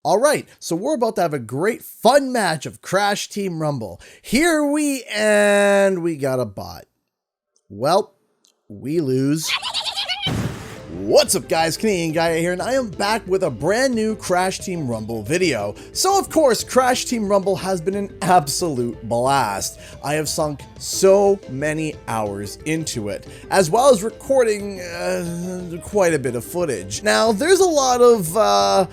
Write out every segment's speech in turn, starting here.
Alright, so we're about to have a great fun match of Crash Team Rumble. Here we got a bot. Well, we lose. What's up guys, Canadian Guy here, and I am back with a brand new Crash Team Rumble video. So of course, Crash Team Rumble has been an absolute blast. I have sunk so many hours into it, as well as recording quite a bit of footage. Now, there's a lot of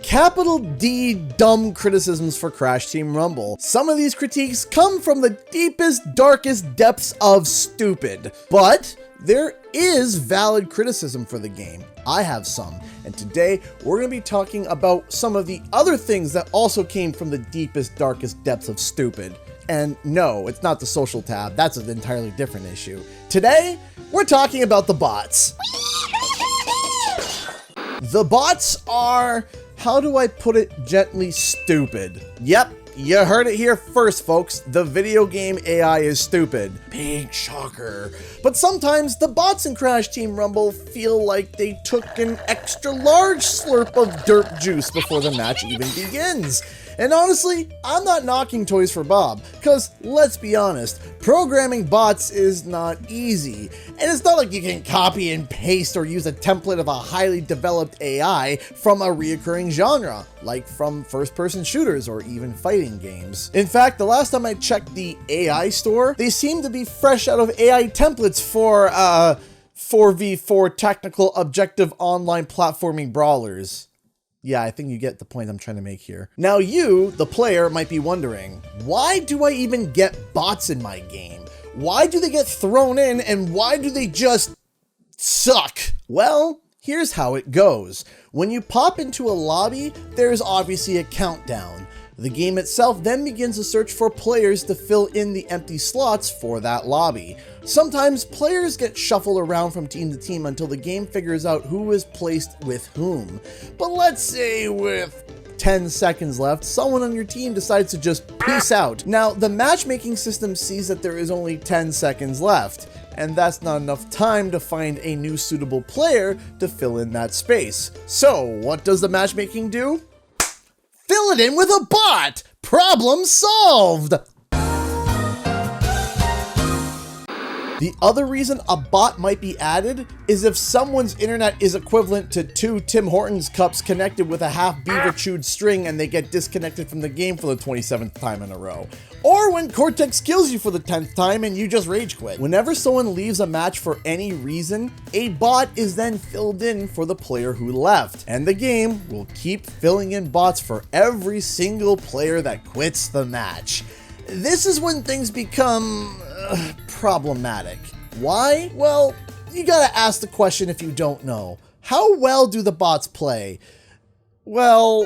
capital D dumb criticisms for Crash Team Rumble. Some of these critiques come from the deepest, darkest depths of stupid, but there is valid criticism for the game. I have some, and today we're going to be talking about some of the other things that also came from the deepest, darkest depths of stupid. And no, it's not the social tab, that's an entirely different issue. Today, we're talking about the bots. The bots are, how do I put it gently, stupid. Yep, you heard it here first, folks. The video game AI is stupid. Big shocker. But sometimes the bots in Crash Team Rumble feel like they took an extra large slurp of derp juice before the match even begins. And honestly, I'm not knocking Toys for Bob, because let's be honest, programming bots is not easy. And it's not like you can copy and paste or use a template of a highly developed AI from a reoccurring genre, like from first-person shooters or even fighting games. In fact, the last time I checked the AI store, they seem to be fresh out of AI templates for 4v4 technical objective online platforming brawlers. Yeah, I think you get the point I'm trying to make here. Now you, the player, might be wondering, why do I even get bots in my game? Why do they get thrown in, and why do they just suck? Well, here's how it goes. When you pop into a lobby, there's obviously a countdown. The game itself then begins a search for players to fill in the empty slots for that lobby. Sometimes players get shuffled around from team to team until the game figures out who is placed with whom. But let's say with 10 seconds left, someone on your team decides to just peace out. Now, the matchmaking system sees that there is only 10 seconds left, and that's not enough time to find a new suitable player to fill in that space. So, what does the matchmaking do? Fill it in with a bot! Problem solved! The other reason a bot might be added is if someone's internet is equivalent to 2 Tim Hortons cups connected with a half beaver chewed string and they get disconnected from the game for the 27th time in a row. Or when Cortex kills you for the 10th time and you just rage quit. Whenever someone leaves a match for any reason, a bot is then filled in for the player who left. And the game will keep filling in bots for every single player that quits the match. This is when things become problematic. Why? Well, you gotta ask the question if you don't know. How well do the bots play? Well,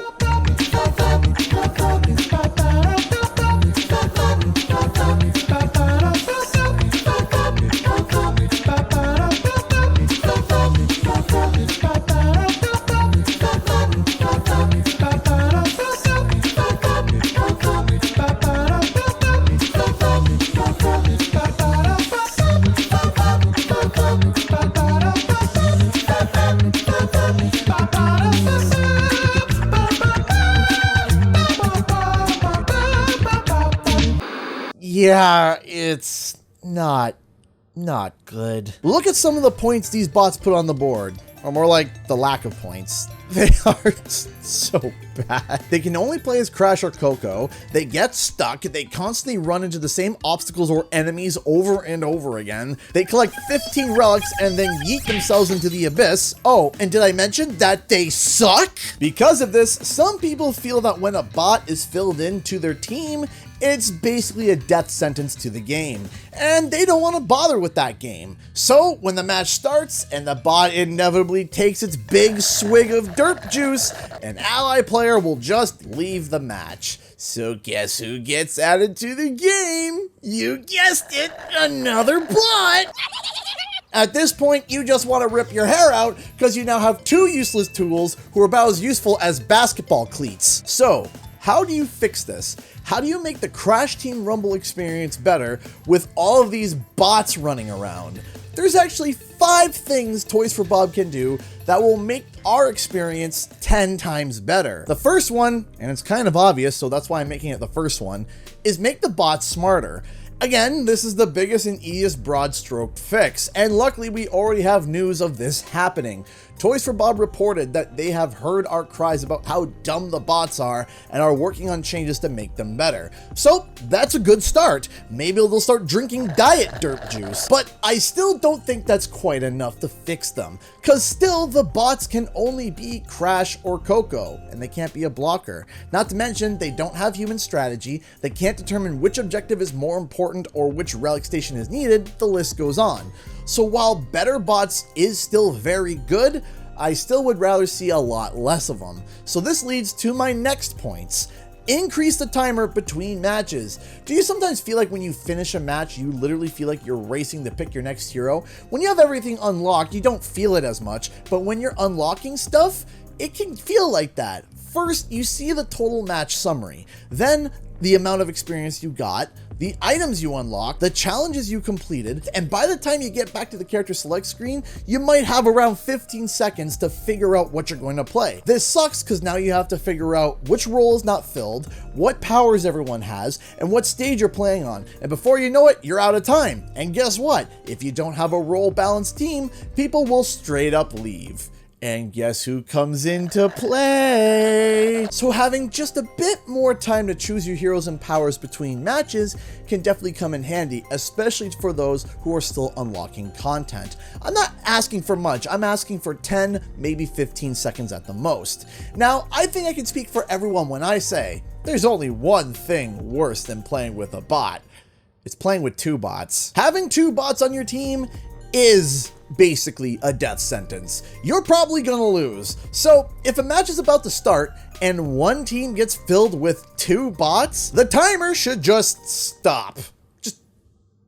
yeah, it's not good. Look at some of the points these bots put on the board. Or more like the lack of points. They are so bad. They can only play as Crash or Coco. They get stuck. They constantly run into the same obstacles or enemies over and over again. They collect 15 relics and then yeet themselves into the abyss. Oh, and did I mention that they suck? Because of this, some people feel that when a bot is filled into their team, it's basically a death sentence to the game, and they don't want to bother with that game. So when the match starts and the bot inevitably takes its big swig of derp juice, an ally player will just leave the match. So guess who gets added to the game? You guessed it, another bot! At this point, you just want to rip your hair out because you now have 2 useless tools who are about as useful as basketball cleats. So, how do you fix this? How do you make the Crash Team Rumble experience better with all of these bots running around? There's actually 5 things Toys for Bob can do that will make our experience 10 times better. The first one, and it's kind of obvious, so that's why I'm making it the first one, is make the bots smarter. Again, this is the biggest and easiest broad stroke fix, and luckily we already have news of this happening. Toys for Bob reported that they have heard our cries about how dumb the bots are and are working on changes to make them better. So that's a good start. Maybe they'll start drinking diet derp juice. But I still don't think that's quite enough to fix them, because still the bots can only be Crash or Coco, and they can't be a blocker. Not to mention they don't have human strategy, they can't determine which objective is more important or which relic station is needed, the list goes on. So while better bots is still very good, I still would rather see a lot less of them. So this leads to my next points. Increase the timer between matches. Do you sometimes feel like when you finish a match, you literally feel like you're racing to pick your next hero? When you have everything unlocked, you don't feel it as much, but when you're unlocking stuff, it can feel like that. First, you see the total match summary, then the amount of experience you got, the items you unlocked, the challenges you completed, and by the time you get back to the character select screen, you might have around 15 seconds to figure out what you're going to play. This sucks because now you have to figure out which role is not filled, what powers everyone has, and what stage you're playing on. And before you know it, you're out of time. And guess what? If you don't have a role balanced team, people will straight up leave. And guess who comes into play? So having just a bit more time to choose your heroes and powers between matches can definitely come in handy, especially for those who are still unlocking content. I'm not asking for much, I'm asking for 10, maybe 15 seconds at the most. Now, I think I can speak for everyone when I say, there's only one thing worse than playing with a bot. It's playing with two bots. Having two bots on your team is basically a death sentence. You're probably gonna lose. So if a match is about to start and one team gets filled with two bots, the timer should just stop. Just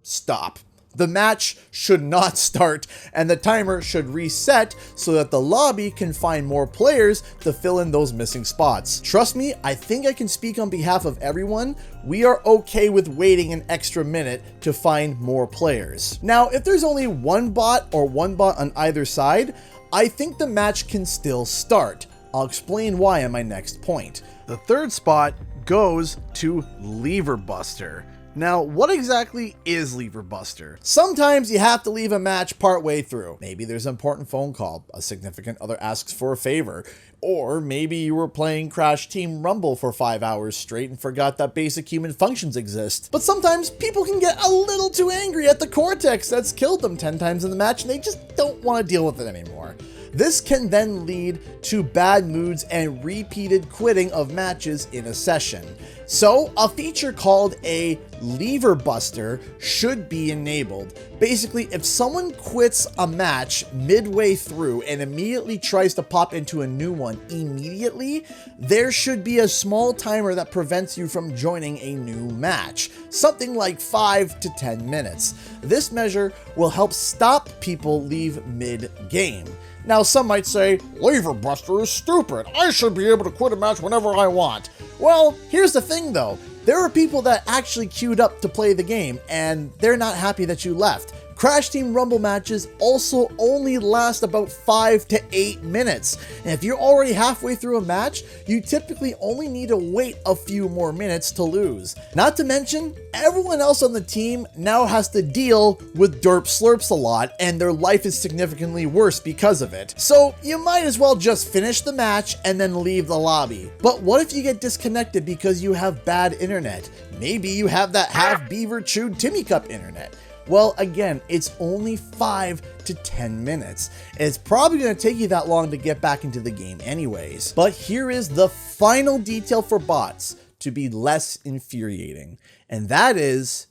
stop. The match should not start and the timer should reset so that the lobby can find more players to fill in those missing spots. Trust me, I think I can speak on behalf of everyone. We are okay with waiting an extra minute to find more players. Now, if there's only one bot or one bot on either side, I think the match can still start. I'll explain why in my next point. The third spot goes to Lever Buster. Now, what exactly is Lever Buster? Sometimes you have to leave a match partway through. Maybe there's an important phone call, a significant other asks for a favor, or maybe you were playing Crash Team Rumble for 5 hours straight and forgot that basic human functions exist. But sometimes people can get a little too angry at the Cortex that's killed them 10 times in the match and they just don't want to deal with it anymore. This can then lead to bad moods and repeated quitting of matches in a session. So a feature called a Lever Buster should be enabled. Basically, if someone quits a match midway through and immediately tries to pop into a new one immediately, there should be a small timer that prevents you from joining a new match, something like 5 to 10 minutes. This measure will help stop people leave mid-game. Now, some might say, Lever Buster is stupid. I should be able to quit a match whenever I want. Well, here's the thing though. There are people that actually queued up to play the game, and they're not happy that you left. Crash Team Rumble matches also only last about 5 to 8 minutes. And if you're already halfway through a match, you typically only need to wait a few more minutes to lose. Not to mention, everyone else on the team now has to deal with derp slurps a lot, and their life is significantly worse because of it. So you might as well just finish the match and then leave the lobby. But what if you get disconnected because you have bad internet? Maybe you have that half beaver chewed Timmy Cup internet. Well, again, it's only 5 to 10 minutes. It's probably going to take you that long to get back into the game anyways. But here is the final detail for bots to be less infuriating, and that is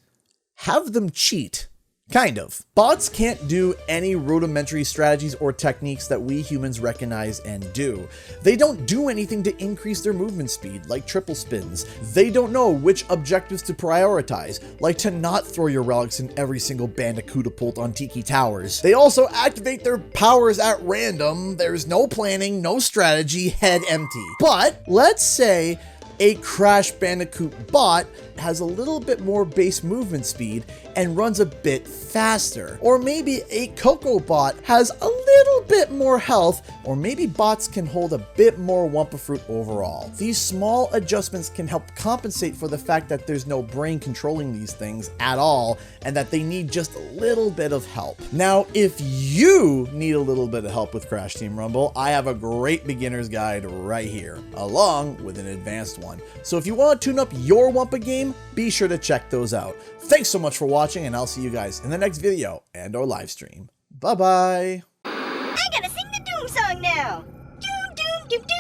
have them cheat. Kind of. Bots can't do any rudimentary strategies or techniques that we humans recognize and do. They don't do anything to increase their movement speed, like triple spins. They don't know which objectives to prioritize, like to not throw your relics in every single bandicutapult on Tiki Towers. They also activate their powers at random. There's no planning, no strategy, head empty. But let's say A Crash Bandicoot bot has a little bit more base movement speed and runs a bit faster. Or maybe a Coco bot has a little bit more health, or maybe bots can hold a bit more Wumpa Fruit overall. These small adjustments can help compensate for the fact that there's no brain controlling these things at all, and that they need just a little bit of help. Now, if you need a little bit of help with Crash Team Rumble, I have a great beginner's guide right here, along with an advanced one. So if you want to tune up your Wumpa game, be sure to check those out. Thanks so much for watching, and I'll see you guys in the next video and or live stream. Bye-bye. I gotta sing the Doom song now. Doom, doom, doom, doom.